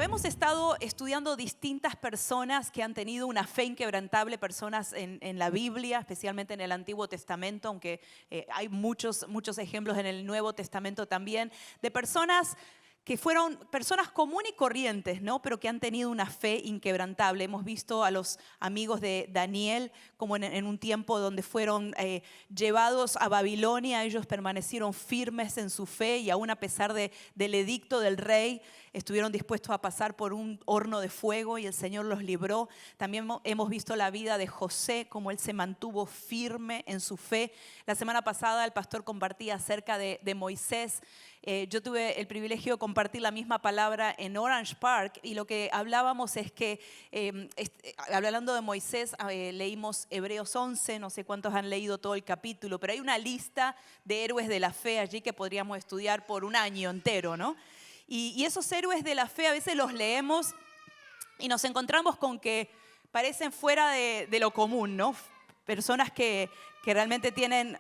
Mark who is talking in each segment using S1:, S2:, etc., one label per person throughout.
S1: hemos estado estudiando distintas personas que han tenido una fe inquebrantable, personas en la Biblia, especialmente en el Antiguo Testamento, aunque hay muchos ejemplos en el Nuevo Testamento también, de personas que fueron personas comunes y corrientes, ¿no? Pero que han tenido una fe inquebrantable. Hemos visto a los amigos de Daniel como en un tiempo donde fueron llevados a Babilonia. Ellos permanecieron firmes en su fe y aún a pesar del edicto del rey, estuvieron dispuestos a pasar por un horno de fuego y el Señor los libró. También hemos visto la vida de José, cómo él se mantuvo firme en su fe. La semana pasada el pastor compartía acerca de Moisés. Yo tuve el privilegio de compartir la misma palabra en Orange Park y lo que hablábamos es que, hablando de Moisés, leímos Hebreos 11, no sé cuántos han leído todo el capítulo, pero hay una lista de héroes de la fe allí que podríamos estudiar por un año entero, ¿no? Y esos héroes de la fe a veces los leemos y nos encontramos con que parecen fuera de lo común, ¿no? Personas que realmente tienen...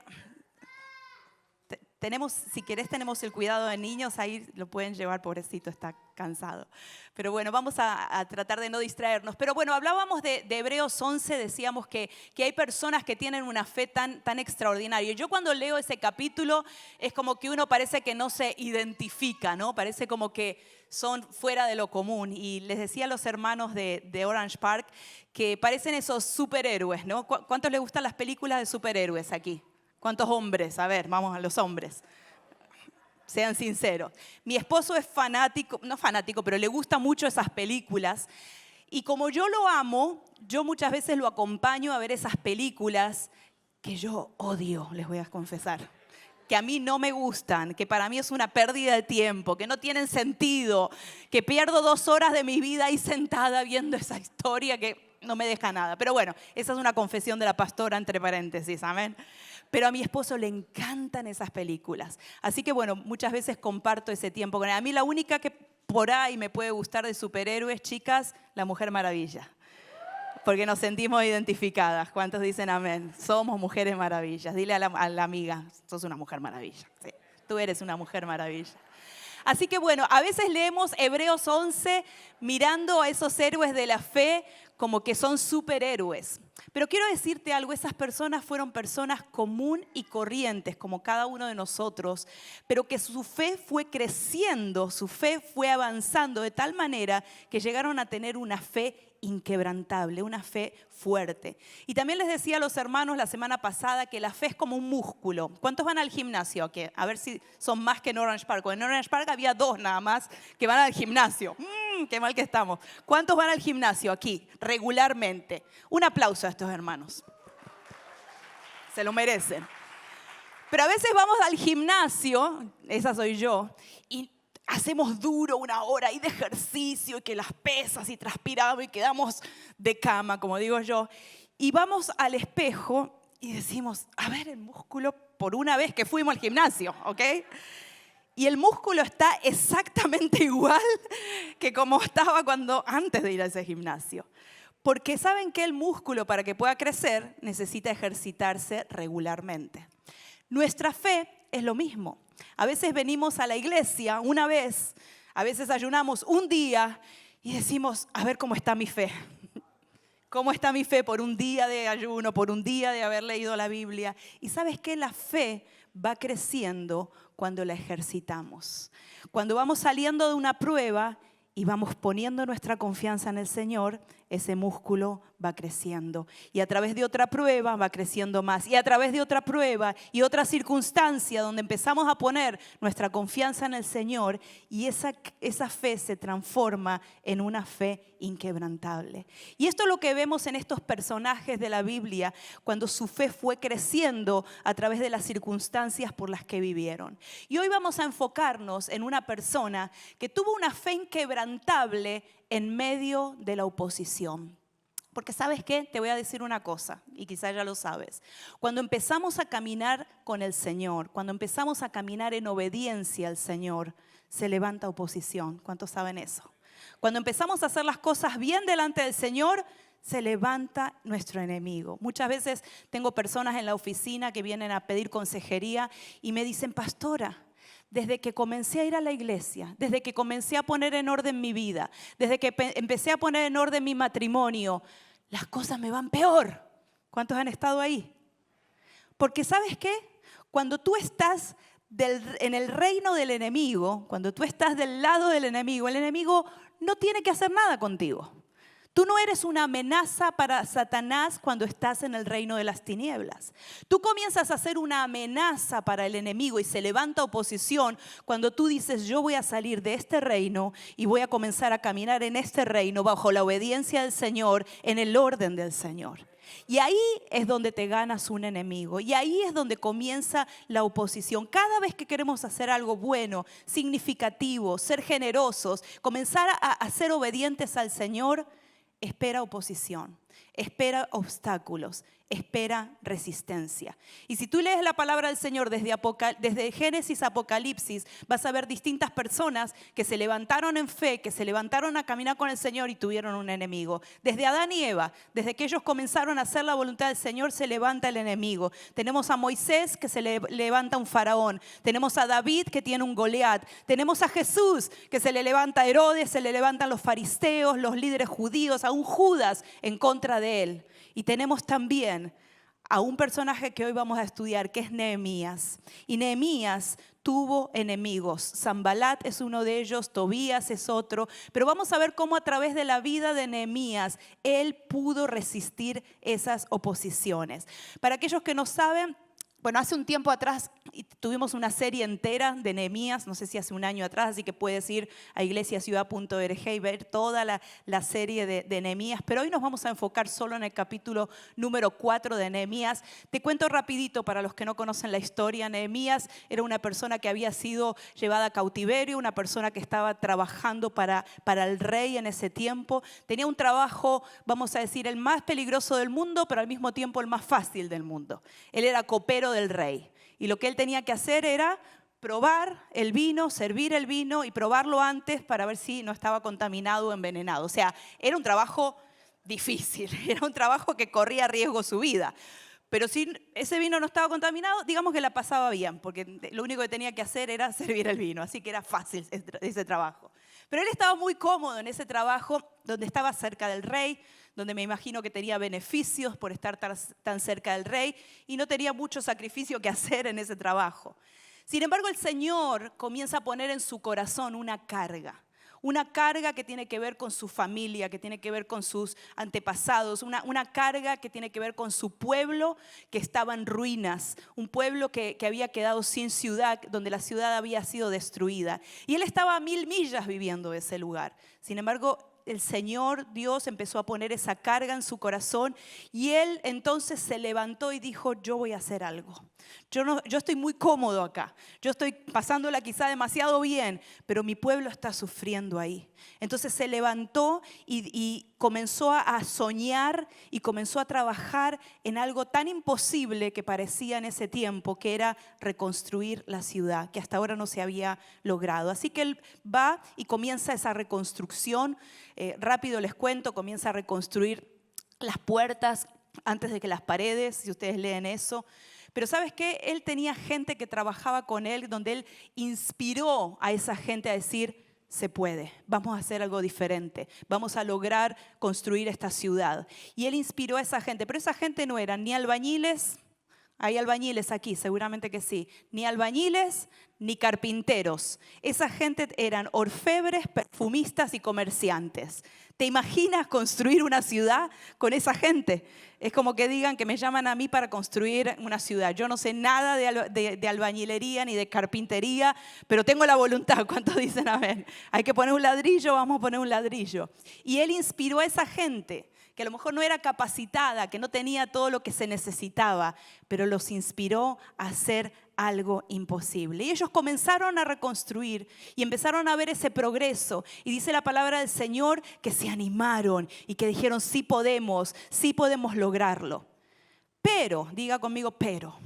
S1: Si querés, tenemos el cuidado de niños, ahí lo pueden llevar, pobrecito, está cansado. Pero bueno, vamos a tratar de no distraernos. Pero bueno, hablábamos de Hebreos 11, decíamos que hay personas que tienen una fe tan extraordinaria. Yo cuando leo ese capítulo es como que uno parece que no se identifica, ¿no? Parece como que son fuera de lo común. Y les decía a los hermanos de Orange Park que parecen esos superhéroes, ¿no? ¿Cuántos les gustan las películas de superhéroes aquí? ¿Cuántos hombres? A ver, vamos a los hombres. Sean sinceros. Mi esposo es fanático, no fanático, pero le gustan mucho esas películas. Y como yo lo amo, yo muchas veces lo acompaño a ver esas películas que yo odio, les voy a confesar. Que a mí no me gustan, que para mí es una pérdida de tiempo, que no tienen sentido, que pierdo 2 horas de mi vida ahí sentada viendo esa historia que no me deja nada. Pero bueno, esa es una confesión de la pastora entre paréntesis, amén. Pero a mi esposo le encantan esas películas. Así que bueno, muchas veces comparto ese tiempo con él. A mí la única que por ahí me puede gustar de superhéroes, chicas, la Mujer Maravilla. Porque nos sentimos identificadas. ¿Cuántos dicen amén? Somos mujeres maravillas. Dile a la amiga, sos una mujer maravilla. Sí, tú eres una mujer maravilla. Así que bueno, a veces leemos Hebreos 11 mirando a esos héroes de la fe como que son superhéroes. Pero quiero decirte algo, esas personas fueron personas común y corrientes como cada uno de nosotros, pero que su fe fue creciendo, su fe fue avanzando de tal manera que llegaron a tener una fe inquebrantable, una fe fuerte. Y también les decía a los hermanos la semana pasada que la fe es como un músculo. ¿Cuántos van al gimnasio? A ver si son más que en Orange Park. En Orange Park había 2 nada más que van al gimnasio. Qué mal que estamos. ¿Cuántos van al gimnasio aquí regularmente? Un aplauso a estos hermanos. Se lo merecen. Pero a veces vamos al gimnasio, esa soy yo, y hacemos duro 1 hora ahí de ejercicio y que las pesas y transpiramos y quedamos de cama, como digo yo. Y vamos al espejo y decimos, a ver el músculo por una vez que fuimos al gimnasio, ¿ok? Y el músculo está exactamente igual que como estaba antes de ir a ese gimnasio. Porque saben que el músculo para que pueda crecer necesita ejercitarse regularmente. Nuestra fe es lo mismo. A veces venimos a la iglesia una vez, a veces ayunamos un día y decimos, a ver cómo está mi fe. ¿Cómo está mi fe por un día de ayuno, por un día de haber leído la Biblia? Y ¿sabes qué? La fe va creciendo cuando la ejercitamos. Cuando vamos saliendo de una prueba y vamos poniendo nuestra confianza en el Señor, ese músculo va creciendo. Y a través de otra prueba va creciendo más. Y a través de otra prueba y otra circunstancia donde empezamos a poner nuestra confianza en el Señor y esa fe se transforma en una fe inquebrantable. Y esto es lo que vemos en estos personajes de la Biblia cuando su fe fue creciendo a través de las circunstancias por las que vivieron. Y hoy vamos a enfocarnos en una persona que tuvo una fe inquebrantable en medio de la oposición. Porque ¿sabes qué? Te voy a decir una cosa, y quizás ya lo sabes. Cuando empezamos a caminar con el Señor, cuando empezamos a caminar en obediencia al Señor, se levanta oposición. ¿Cuántos saben eso? Cuando empezamos a hacer las cosas bien delante del Señor, se levanta nuestro enemigo. Muchas veces tengo personas en la oficina que vienen a pedir consejería y me dicen, pastora, desde que comencé a ir a la iglesia, desde que comencé a poner en orden mi vida, desde que empecé a poner en orden mi matrimonio, las cosas me van peor. ¿Cuántos han estado ahí? Porque ¿sabes qué? Cuando tú estás en el reino del enemigo, cuando tú estás del lado del enemigo, el enemigo no tiene que hacer nada contigo. Tú no eres una amenaza para Satanás cuando estás en el reino de las tinieblas. Tú comienzas a ser una amenaza para el enemigo y se levanta oposición cuando tú dices, yo voy a salir de este reino y voy a comenzar a caminar en este reino bajo la obediencia del Señor, en el orden del Señor. Y ahí es donde te ganas un enemigo y ahí es donde comienza la oposición. Cada vez que queremos hacer algo bueno, significativo, ser generosos, comenzar a ser obedientes al Señor, espera oposición, espera obstáculos, espera resistencia. Y si tú lees la palabra del Señor desde Génesis a Apocalipsis, vas a ver distintas personas que se levantaron en fe, que se levantaron a caminar con el Señor y tuvieron un enemigo. Desde Adán y Eva, desde que ellos comenzaron a hacer la voluntad del Señor, se levanta el enemigo. Tenemos a Moisés, que se levanta un faraón. Tenemos a David, que tiene un Goliat. Tenemos a Jesús, que se le levanta a Herodes, se le levantan los fariseos, los líderes judíos, aún Judas en contra de él. Y tenemos también a un personaje que hoy vamos a estudiar, que es Nehemías. Y Nehemías tuvo enemigos. Sanbalat es uno de ellos, Tobías es otro. Pero vamos a ver cómo a través de la vida de Nehemías, él pudo resistir esas oposiciones. Para aquellos que no saben, bueno, hace un tiempo atrás tuvimos una serie entera de Nehemías, no sé si hace un año atrás, así que puedes ir a iglesiaciudad.org y ver toda la serie de Nehemías, pero hoy nos vamos a enfocar solo en el capítulo número 4 de Nehemías. Te cuento rapidito para los que no conocen la historia. Nehemías era una persona que había sido llevada a cautiverio, una persona que estaba trabajando para el rey en ese tiempo. Tenía un trabajo, vamos a decir, el más peligroso del mundo, pero al mismo tiempo el más fácil del mundo. Él era copero del rey y lo que él tenía que hacer era probar el vino, servir el vino y probarlo antes para ver si no estaba contaminado o envenenado. O sea, era un trabajo difícil, era un trabajo que corría riesgo su vida. Pero si ese vino no estaba contaminado, digamos que la pasaba bien, porque lo único que tenía que hacer era servir el vino, así que era fácil ese trabajo. Pero él estaba muy cómodo en ese trabajo, donde estaba cerca del rey, donde me imagino que tenía beneficios por estar tan cerca del rey y no tenía mucho sacrificio que hacer en ese trabajo. Sin embargo, el Señor comienza a poner en su corazón una carga que tiene que ver con su familia, que tiene que ver con sus antepasados, una carga que tiene que ver con su pueblo que estaba en ruinas, un pueblo que había quedado sin ciudad, donde la ciudad había sido destruida. Y él estaba a 1000 millas viviendo de ese lugar. Sin embargo, el Señor Dios empezó a poner esa carga en su corazón y él entonces se levantó y dijo, yo voy a hacer algo. Yo estoy muy cómodo acá, yo estoy pasándola quizá demasiado bien, pero mi pueblo está sufriendo ahí. Entonces se levantó y comenzó a soñar y comenzó a trabajar en algo tan imposible que parecía en ese tiempo, que era reconstruir la ciudad, que hasta ahora no se había logrado. Así que él va y comienza esa reconstrucción. Rápido les cuento, comienza a reconstruir las puertas antes de que las paredes, si ustedes leen eso. Pero ¿sabes qué? Él tenía gente que trabajaba con él, donde él inspiró a esa gente a decir, se puede, vamos a hacer algo diferente, vamos a lograr construir esta ciudad. Y él inspiró a esa gente, pero esa gente no eran ni albañiles, hay albañiles aquí, seguramente que sí, ni albañiles ni carpinteros. Esa gente eran orfebres, perfumistas y comerciantes. ¿Te imaginas construir una ciudad con esa gente? Es como que digan que me llaman a mí para construir una ciudad. Yo no sé nada de albañilería ni de carpintería, pero tengo la voluntad. ¿Cuántos dicen amén? Hay que poner un ladrillo, vamos a poner un ladrillo. Y él inspiró a esa gente que a lo mejor no era capacitada, que no tenía todo lo que se necesitaba, pero los inspiró a hacer algo imposible. Y ellos comenzaron a reconstruir y empezaron a ver ese progreso. Y dice la palabra del Señor que se animaron y que dijeron, sí podemos lograrlo. Pero, diga conmigo, pero,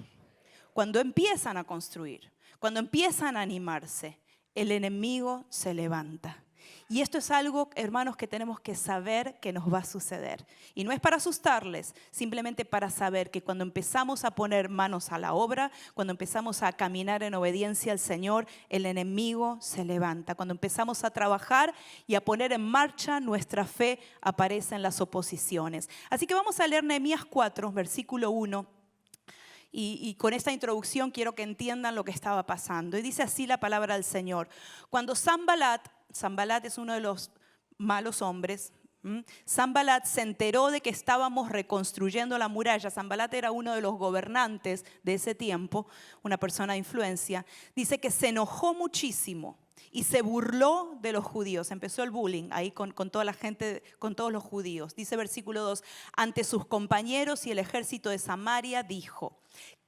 S1: cuando empiezan a construir, cuando empiezan a animarse, el enemigo se levanta. Y esto es algo, hermanos, que tenemos que saber que nos va a suceder. Y no es para asustarles, simplemente para saber que cuando empezamos a poner manos a la obra, cuando empezamos a caminar en obediencia al Señor, el enemigo se levanta. Cuando empezamos a trabajar y a poner en marcha, nuestra fe aparece en las oposiciones. Así que vamos a leer Nehemías 4, versículo 1. Y con esta introducción quiero que entiendan lo que estaba pasando. Y dice así la palabra del Señor. Cuando Sanbalat es uno de los malos hombres. Sanbalat se enteró de que estábamos reconstruyendo la muralla. Sanbalat era uno de los gobernantes de ese tiempo, una persona de influencia. Dice que se enojó muchísimo y se burló de los judíos. Empezó el bullying ahí con toda la gente, con todos los judíos. Dice versículo 2, ante sus compañeros y el ejército de Samaria dijo: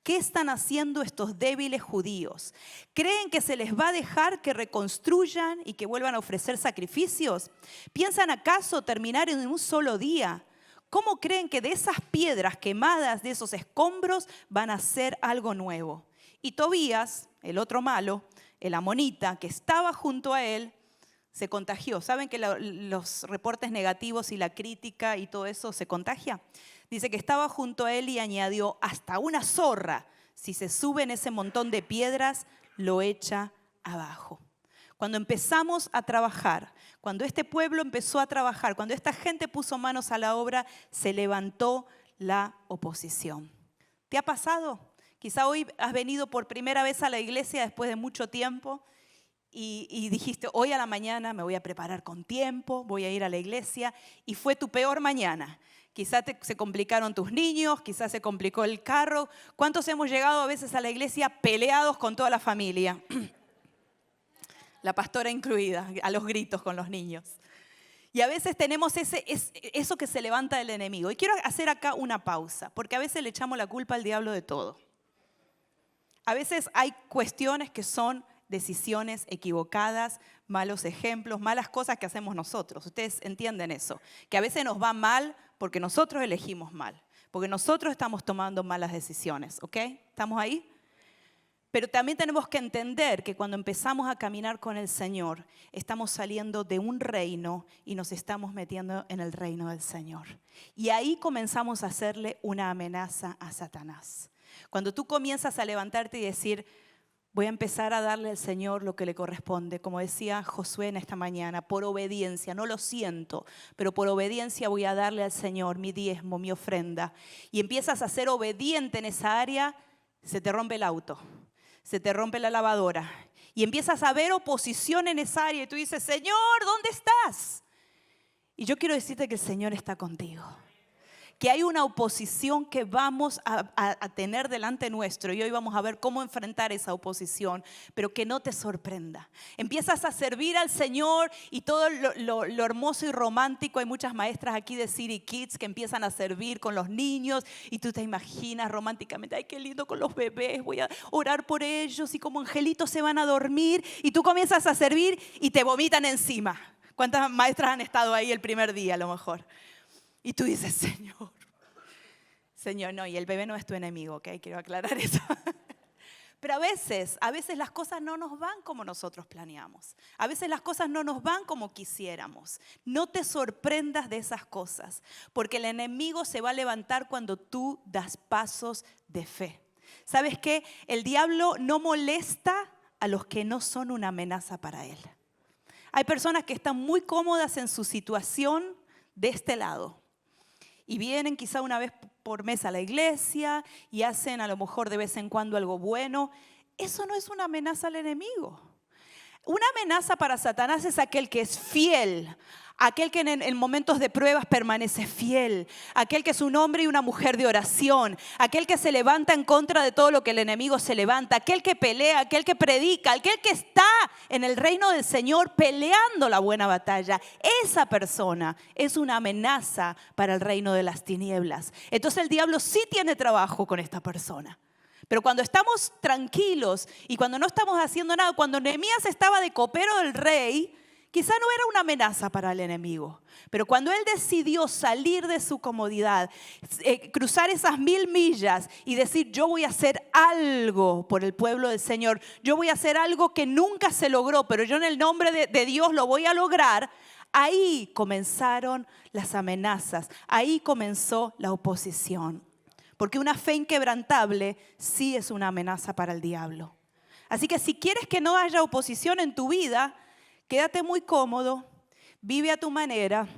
S1: ¿qué están haciendo estos débiles judíos? ¿Creen que se les va a dejar que reconstruyan y que vuelvan a ofrecer sacrificios? ¿Piensan acaso terminar en un solo día? ¿Cómo creen que de esas piedras quemadas, de esos escombros, van a hacer algo nuevo? Y Tobías, el otro malo, el amonita, que estaba junto a él, se contagió. ¿Saben que los reportes negativos y la crítica y todo eso se contagia? Dice que estaba junto a él y añadió: hasta una zorra, si se sube en ese montón de piedras, lo echa abajo. Cuando empezamos a trabajar, cuando este pueblo empezó a trabajar, cuando esta gente puso manos a la obra, se levantó la oposición. ¿Te ha pasado? Quizá hoy has venido por primera vez a la iglesia después de mucho tiempo y dijiste: hoy a la mañana me voy a preparar con tiempo, voy a ir a la iglesia, y fue tu peor mañana. Quizás se complicaron tus niños, quizás se complicó el carro. ¿Cuántos hemos llegado a veces a la iglesia peleados con toda la familia? La pastora incluida, a los gritos con los niños. Y a veces tenemos eso que se levanta del enemigo. Y quiero hacer acá una pausa, porque a veces le echamos la culpa al diablo de todo. A veces hay cuestiones que son decisiones equivocadas, malos ejemplos, malas cosas que hacemos nosotros. Ustedes entienden eso, que a veces nos va mal porque nosotros elegimos mal, porque nosotros estamos tomando malas decisiones, ¿ok? ¿Estamos ahí? Pero también tenemos que entender que cuando empezamos a caminar con el Señor, estamos saliendo de un reino y nos estamos metiendo en el reino del Señor. Y ahí comenzamos a hacerle una amenaza a Satanás. Cuando tú comienzas a levantarte y decir: voy a empezar a darle al Señor lo que le corresponde, como decía Josué en esta mañana, por obediencia, no lo siento, pero por obediencia voy a darle al Señor mi diezmo, mi ofrenda. Y empiezas a ser obediente en esa área, se te rompe el auto, se te rompe la lavadora y empiezas a ver oposición en esa área y tú dices: Señor, ¿dónde estás? Y yo quiero decirte que el Señor está contigo. Que hay una oposición que vamos a tener delante nuestro y hoy vamos a ver cómo enfrentar esa oposición, pero que no te sorprenda. Empiezas a servir al Señor y todo lo hermoso y romántico. Hay muchas maestras aquí de City Kids que empiezan a servir con los niños y tú te imaginas románticamente: ay, qué lindo con los bebés, voy a orar por ellos y como angelitos se van a dormir, y tú comienzas a servir y te vomitan encima. ¿Cuántas maestras han estado ahí el primer día a lo mejor? Y tú dices: Señor, no, y el bebé no es tu enemigo, ¿ok? Quiero aclarar eso. Pero a veces las cosas no nos van como nosotros planeamos. A veces las cosas no nos van como quisiéramos. No te sorprendas de esas cosas, porque el enemigo se va a levantar cuando tú das pasos de fe. ¿Sabes qué? El diablo no molesta a los que no son una amenaza para él. Hay personas que están muy cómodas en su situación de este lado. Y vienen quizá una vez por mes a la iglesia y hacen a lo mejor de vez en cuando algo bueno. Eso no es una amenaza al enemigo. Una amenaza para Satanás es aquel que es fiel, aquel que en momentos de pruebas permanece fiel, aquel que es un hombre y una mujer de oración, aquel que se levanta en contra de todo lo que el enemigo se levanta, aquel que pelea, aquel que predica, aquel que está en el reino del Señor peleando la buena batalla. Esa persona es una amenaza para el reino de las tinieblas. Entonces el diablo sí tiene trabajo con esta persona. Pero cuando estamos tranquilos y cuando no estamos haciendo nada, cuando Nehemías estaba de copero del rey, Quizá no era una amenaza para el enemigo, pero cuando él decidió salir de su comodidad, cruzar esas 1000 millas y decir, yo voy a hacer algo por el pueblo del Señor, yo voy a hacer algo que nunca se logró, pero yo en el nombre de Dios lo voy a lograr, ahí comenzaron las amenazas, ahí comenzó la oposición. Porque una fe inquebrantable sí es una amenaza para el diablo. Así que si quieres que no haya oposición en tu vida, quédate muy cómodo, vive a tu manera,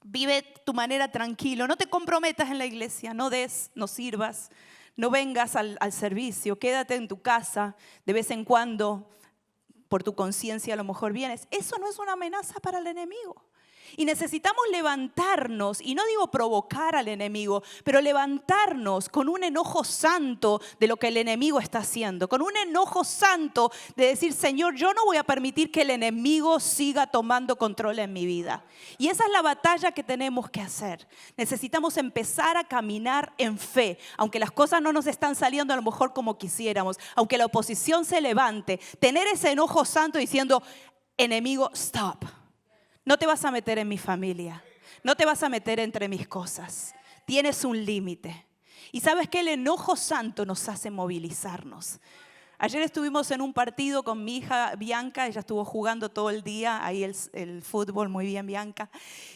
S1: vive tu manera tranquilo. No te comprometas en la iglesia, no des, no sirvas, no vengas al servicio, quédate en tu casa de vez en cuando, por tu conciencia a lo mejor vienes. Eso no es una amenaza para el enemigo. Y necesitamos levantarnos, y no digo provocar al enemigo, pero levantarnos con un enojo santo de lo que el enemigo está haciendo, con un enojo santo de decir, Señor, yo no voy a permitir que el enemigo siga tomando control en mi vida. Y esa es la batalla que tenemos que hacer. Necesitamos empezar a caminar en fe, aunque las cosas no nos están saliendo a lo mejor como quisiéramos, aunque la oposición se levante, tener ese enojo santo diciendo, enemigo, stop. No te vas a meter en mi familia, no te vas a meter entre mis cosas. Tienes un límite. Y sabes que el enojo santo nos hace movilizarnos. Ayer estuvimos en un partido con mi hija Bianca, ella estuvo jugando todo el día, ahí el fútbol, muy bien Bianca,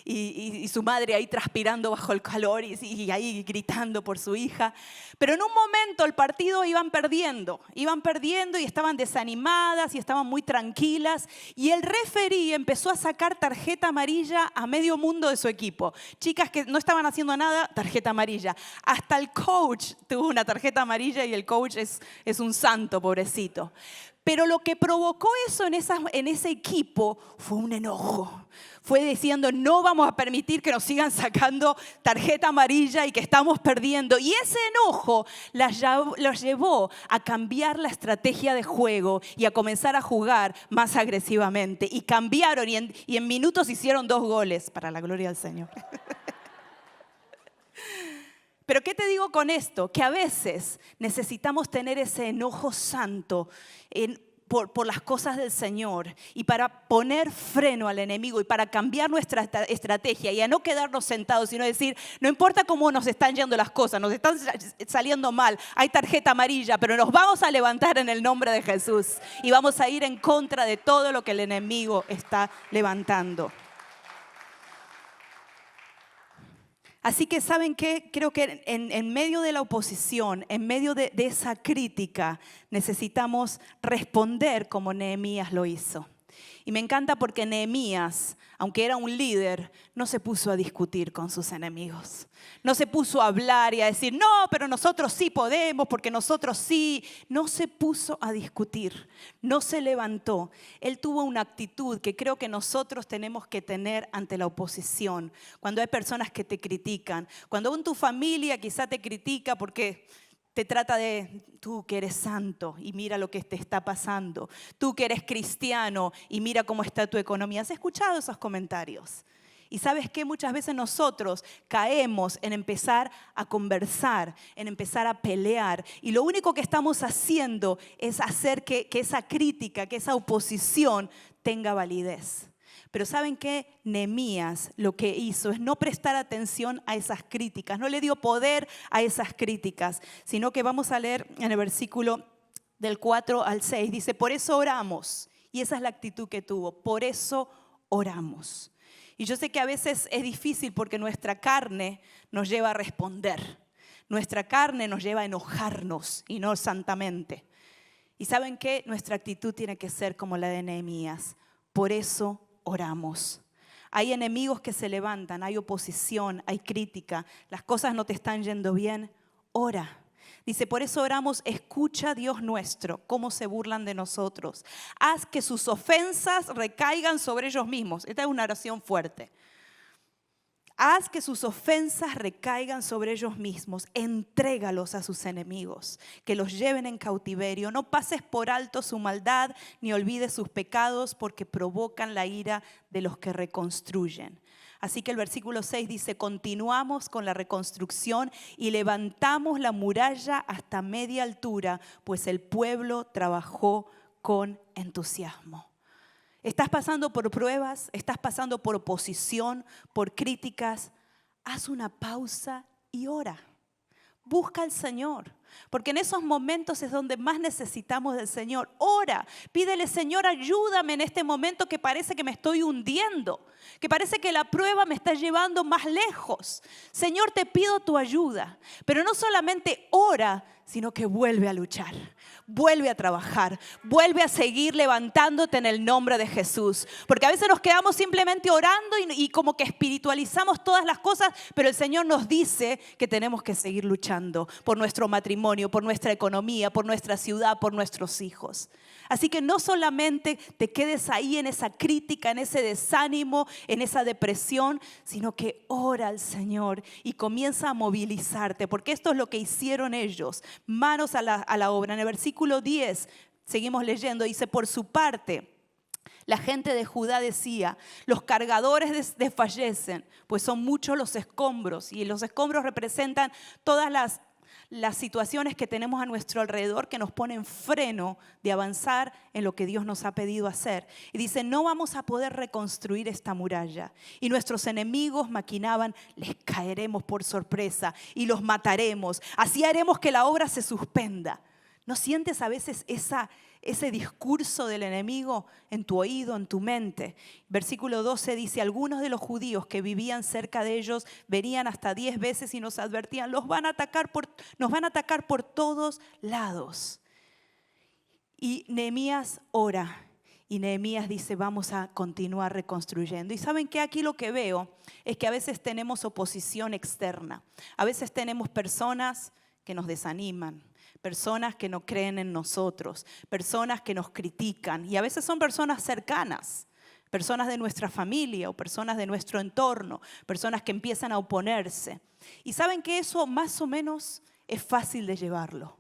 S1: y su madre ahí transpirando bajo el calor y ahí gritando por su hija. Pero en un momento el partido iban perdiendo y estaban desanimadas y estaban muy tranquilas y el referí empezó a sacar tarjeta amarilla a medio mundo de su equipo. Chicas que no estaban haciendo nada, tarjeta amarilla. Hasta el coach tuvo una tarjeta amarilla y el coach es un santo, pobrecito. Pero lo que provocó eso en ese equipo fue un enojo. Fue diciendo, no vamos a permitir que nos sigan sacando tarjeta amarilla y que estamos perdiendo. Y ese enojo los llevó a cambiar la estrategia de juego y a comenzar a jugar más agresivamente. Y cambiaron y en minutos hicieron 2 goles, para la gloria del Señor. Pero ¿qué te digo con esto? Que a veces necesitamos tener ese enojo santo por las cosas del Señor y para poner freno al enemigo y para cambiar nuestra estrategia y a no quedarnos sentados, sino decir, no importa cómo nos están yendo las cosas, nos están saliendo mal, hay tarjeta amarilla, pero nos vamos a levantar en el nombre de Jesús y vamos a ir en contra de todo lo que el enemigo está levantando. Así que, ¿saben qué? Creo que en medio de la oposición, en medio de esa crítica, necesitamos responder como Nehemías lo hizo. Y me encanta porque Nehemías, aunque era un líder, no se puso a discutir con sus enemigos. No se puso a hablar y a decir, no, pero nosotros sí podemos, porque nosotros sí. No se puso a discutir, no se levantó. Él tuvo una actitud que creo que nosotros tenemos que tener ante la oposición. Cuando hay personas que te critican, cuando en tu familia quizá te critica porque te trata de, tú que eres santo y mira lo que te está pasando. Tú que eres cristiano y mira cómo está tu economía. ¿Has escuchado esos comentarios? Y sabes que muchas veces nosotros caemos en empezar a conversar, en empezar a pelear. Y lo único que estamos haciendo es hacer que esa crítica, que esa oposición tenga validez. Pero ¿saben qué? Nehemías lo que hizo es no prestar atención a esas críticas, no le dio poder a esas críticas, sino que vamos a leer en el versículo del 4 al 6, dice, por eso oramos, y esa es la actitud que tuvo, por eso oramos. Y yo sé que a veces es difícil porque nuestra carne nos lleva a responder, nuestra carne nos lleva a enojarnos y no santamente. Y ¿saben qué? Nuestra actitud tiene que ser como la de Nehemías, por eso oramos. Hay enemigos que se levantan, hay oposición, hay crítica, las cosas no te están yendo bien, ora. Dice, por eso oramos, escucha Dios nuestro, cómo se burlan de nosotros. Haz que sus ofensas recaigan sobre ellos mismos. Esta es una oración fuerte. Haz que sus ofensas recaigan sobre ellos mismos. Entrégalos a sus enemigos, que los lleven en cautiverio. No pases por alto su maldad, ni olvides sus pecados, porque provocan la ira de los que reconstruyen. Así que el versículo 6 dice, continuamos con la reconstrucción y levantamos la muralla hasta media altura, pues el pueblo trabajó con entusiasmo. ¿Estás pasando por pruebas? ¿Estás pasando por oposición, por críticas? Haz una pausa y ora. Busca al Señor, porque en esos momentos es donde más necesitamos del Señor. Ora, pídele: Señor, ayúdame en este momento que parece que me estoy hundiendo, que parece que la prueba me está llevando más lejos. Señor, te pido tu ayuda, pero no solamente ora, sino que vuelve a luchar, vuelve a trabajar, vuelve a seguir levantándote en el nombre de Jesús. Porque a veces nos quedamos simplemente orando y como que espiritualizamos todas las cosas, pero el Señor nos dice que tenemos que seguir luchando por nuestro matrimonio, por nuestra economía, por nuestra ciudad, por nuestros hijos. Así que no solamente te quedes ahí en esa crítica, en ese desánimo, en esa depresión, sino que ora al Señor y comienza a movilizarte, porque esto es lo que hicieron ellos. Manos a la obra. En el versículo 10, seguimos leyendo, dice: por su parte, la gente de Judá decía: los cargadores desfallecen, pues son muchos los escombros. Y los escombros representan todas las situaciones que tenemos a nuestro alrededor que nos ponen freno de avanzar en lo que Dios nos ha pedido hacer. Y dice: no vamos a poder reconstruir esta muralla. Y nuestros enemigos maquinaban: les caeremos por sorpresa y los mataremos. Así haremos que la obra se suspenda. ¿No sientes a veces ese discurso del enemigo en tu oído, en tu mente? Versículo 12 dice: algunos de los judíos que vivían cerca de ellos venían hasta 10 veces y nos advertían: nos van a atacar por todos lados. Y Nehemías ora y Nehemías dice: vamos a continuar reconstruyendo. Y saben que aquí lo que veo es que a veces tenemos oposición externa. A veces tenemos personas que nos desaniman, personas que no creen en nosotros, personas que nos critican, y a veces son personas cercanas, personas de nuestra familia o personas de nuestro entorno, personas que empiezan a oponerse. Y saben que eso más o menos es fácil de llevarlo.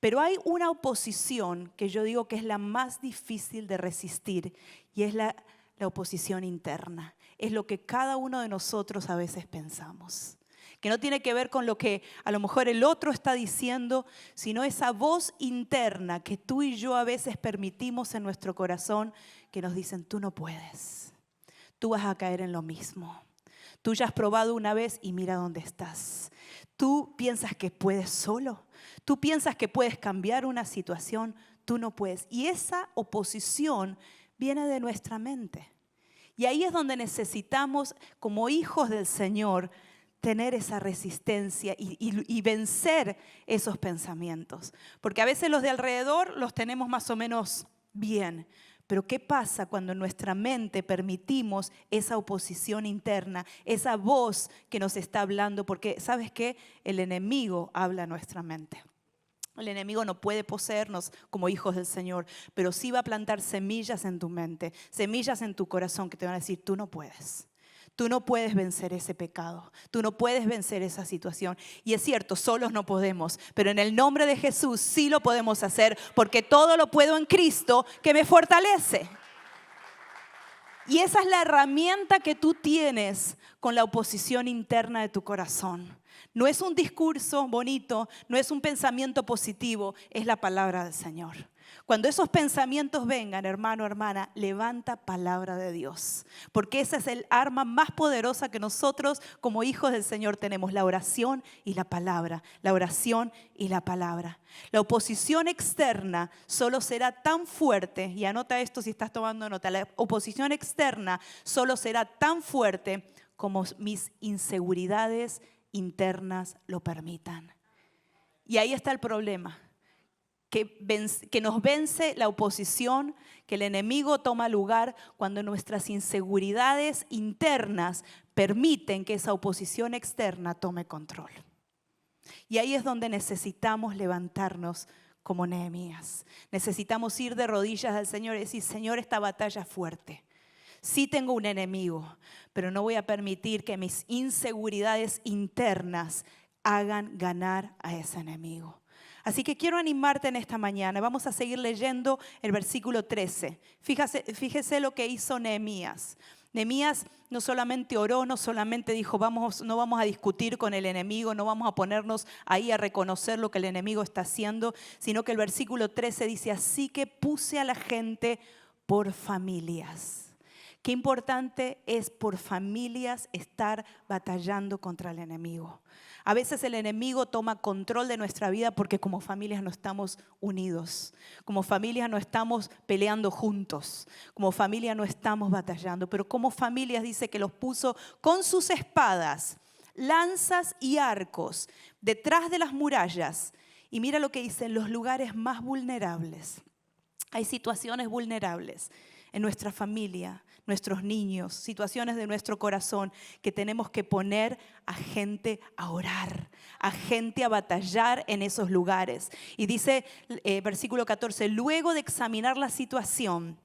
S1: Pero hay una oposición que yo digo que es la más difícil de resistir, y es la oposición interna. Es lo que cada uno de nosotros a veces pensamos, que no tiene que ver con lo que a lo mejor el otro está diciendo, sino esa voz interna que tú y yo a veces permitimos en nuestro corazón, que nos dicen: tú no puedes, tú vas a caer en lo mismo, tú ya has probado una vez y mira dónde estás, tú piensas que puedes solo, tú piensas que puedes cambiar una situación, tú no puedes. Y esa oposición viene de nuestra mente, y ahí es donde necesitamos, como hijos del Señor, tener esa resistencia y vencer esos pensamientos. Porque a veces los de alrededor los tenemos más o menos bien. Pero ¿qué pasa cuando en nuestra mente permitimos esa oposición interna, esa voz que nos está hablando? Porque ¿sabes qué? El enemigo habla en nuestra mente. El enemigo no puede poseernos como hijos del Señor, pero sí va a plantar semillas en tu mente, semillas en tu corazón que te van a decir: tú no puedes. Tú no puedes vencer ese pecado, tú no puedes vencer esa situación. Y es cierto, solos no podemos, pero en el nombre de Jesús sí lo podemos hacer, porque todo lo puedo en Cristo que me fortalece. Y esa es la herramienta que tú tienes con la oposición interna de tu corazón. No es un discurso bonito, no es un pensamiento positivo, es la palabra del Señor. Cuando esos pensamientos vengan, hermano, hermana, levanta palabra de Dios. Porque esa es el arma más poderosa que nosotros como hijos del Señor tenemos: la oración y la palabra. La oración y la palabra. La oposición externa solo será tan fuerte, y anota esto si estás tomando nota, la oposición externa solo será tan fuerte como mis inseguridades internas lo permitan. Y ahí está el problema. Que nos vence la oposición, que el enemigo toma lugar cuando nuestras inseguridades internas permiten que esa oposición externa tome control. Y ahí es donde necesitamos levantarnos como Nehemías. Necesitamos ir de rodillas al Señor y decir: Señor, esta batalla es fuerte. Sí tengo un enemigo, pero no voy a permitir que mis inseguridades internas hagan ganar a ese enemigo. Así que quiero animarte en esta mañana. Vamos a seguir leyendo el versículo 13. Fíjese lo que hizo Nehemías. Nehemías no solamente oró, no solamente dijo: no vamos a discutir con el enemigo, no vamos a ponernos ahí a reconocer lo que el enemigo está haciendo, sino que el versículo 13 dice: así que puse a la gente por familias. Qué importante es por familias estar batallando contra el enemigo. A veces el enemigo toma control de nuestra vida porque como familias no estamos unidos, como familias no estamos peleando juntos, como familia no estamos batallando, pero como familias dice que los puso con sus espadas, lanzas y arcos detrás de las murallas. Y mira lo que dice, en los lugares más vulnerables. Hay situaciones vulnerables en nuestra familia, nuestros niños, situaciones de nuestro corazón que tenemos que poner a gente a orar, a gente a batallar en esos lugares. Y dice versículo 14, luego de examinar la situación,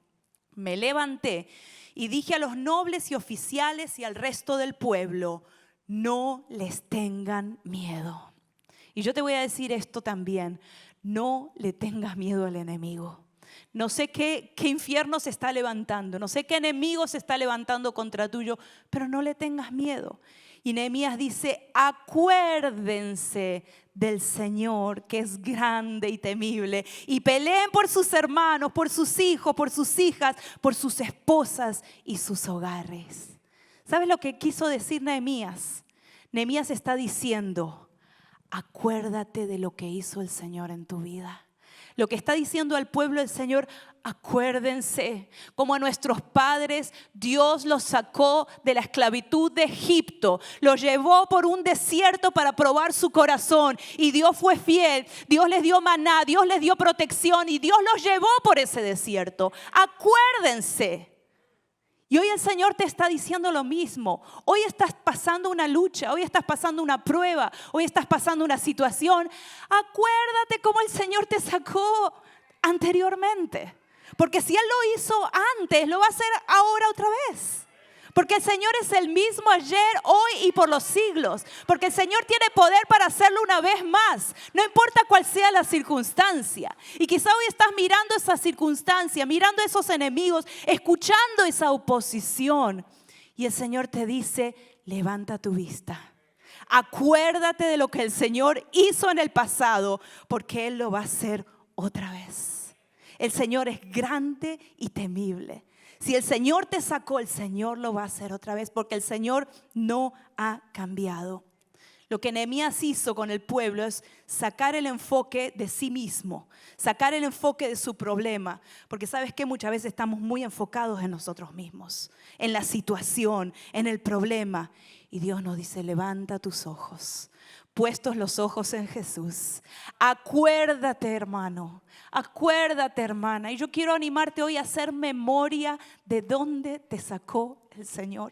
S1: me levanté y dije a los nobles y oficiales y al resto del pueblo, no les tengan miedo. Y yo te voy a decir esto también, no le tengas miedo al enemigo. No sé qué infierno se está levantando, no sé qué enemigo se está levantando contra tuyo, pero no le tengas miedo. Y Nehemías dice, acuérdense del Señor que es grande y temible y peleen por sus hermanos, por sus hijos, por sus hijas, por sus esposas y sus hogares. ¿Sabes lo que quiso decir Nehemías? Nehemías está diciendo, acuérdate de lo que hizo el Señor en tu vida. Lo que está diciendo al pueblo del Señor, acuérdense como a nuestros padres Dios los sacó de la esclavitud de Egipto, los llevó por un desierto para probar su corazón y Dios fue fiel, Dios les dio maná, Dios les dio protección y Dios los llevó por ese desierto. Acuérdense. Y hoy el Señor te está diciendo lo mismo. Hoy estás pasando una lucha, hoy estás pasando una prueba, hoy estás pasando una situación. Acuérdate cómo el Señor te sacó anteriormente. Porque si Él lo hizo antes, lo va a hacer ahora otra vez. Porque el Señor es el mismo ayer, hoy y por los siglos. Porque el Señor tiene poder para hacerlo una vez más. No importa cuál sea la circunstancia. Y quizá hoy estás mirando esa circunstancia, mirando esos enemigos, escuchando esa oposición. Y el Señor te dice, levanta tu vista. Acuérdate de lo que el Señor hizo en el pasado, porque Él lo va a hacer otra vez. El Señor es grande y temible. Si el Señor te sacó, el Señor lo va a hacer otra vez porque el Señor no ha cambiado. Lo que Nehemías hizo con el pueblo es sacar el enfoque de sí mismo, sacar el enfoque de su problema. Porque sabes que muchas veces estamos muy enfocados en nosotros mismos, en la situación, en el problema. Y Dios nos dice, levanta tus ojos, puestos los ojos en Jesús. Acuérdate, hermano. Acuérdate, hermana, y yo quiero animarte hoy a hacer memoria de dónde te sacó el Señor,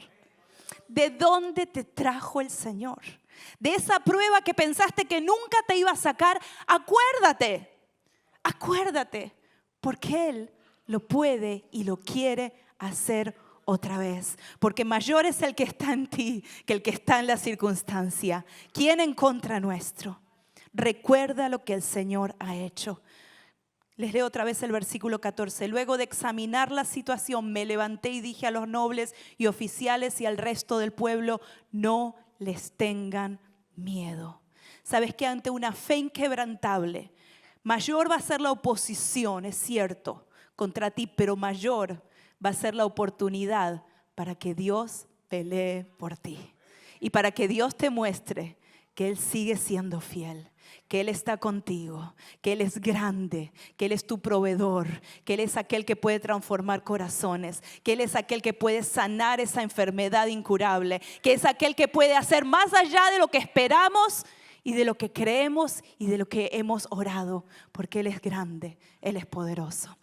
S1: de dónde te trajo el Señor, de esa prueba que pensaste que nunca te iba a sacar. Acuérdate, porque Él lo puede y lo quiere hacer otra vez, porque mayor es el que está en ti que el que está en la circunstancia. ¿Quién en contra nuestro? Recuerda lo que el Señor ha hecho. Les leo otra vez el versículo 14. Luego de examinar la situación, me levanté y dije a los nobles y oficiales y al resto del pueblo, no les tengan miedo. Sabes que ante una fe inquebrantable, mayor va a ser la oposición, es cierto, contra ti, pero mayor va a ser la oportunidad para que Dios pelee por ti. Y para que Dios te muestre que Él sigue siendo fiel, que Él está contigo, que Él es grande, que Él es tu proveedor, que Él es aquel que puede transformar corazones, que Él es aquel que puede sanar esa enfermedad incurable, que es aquel que puede hacer más allá de lo que esperamos y de lo que creemos y de lo que hemos orado, porque Él es grande, Él es poderoso.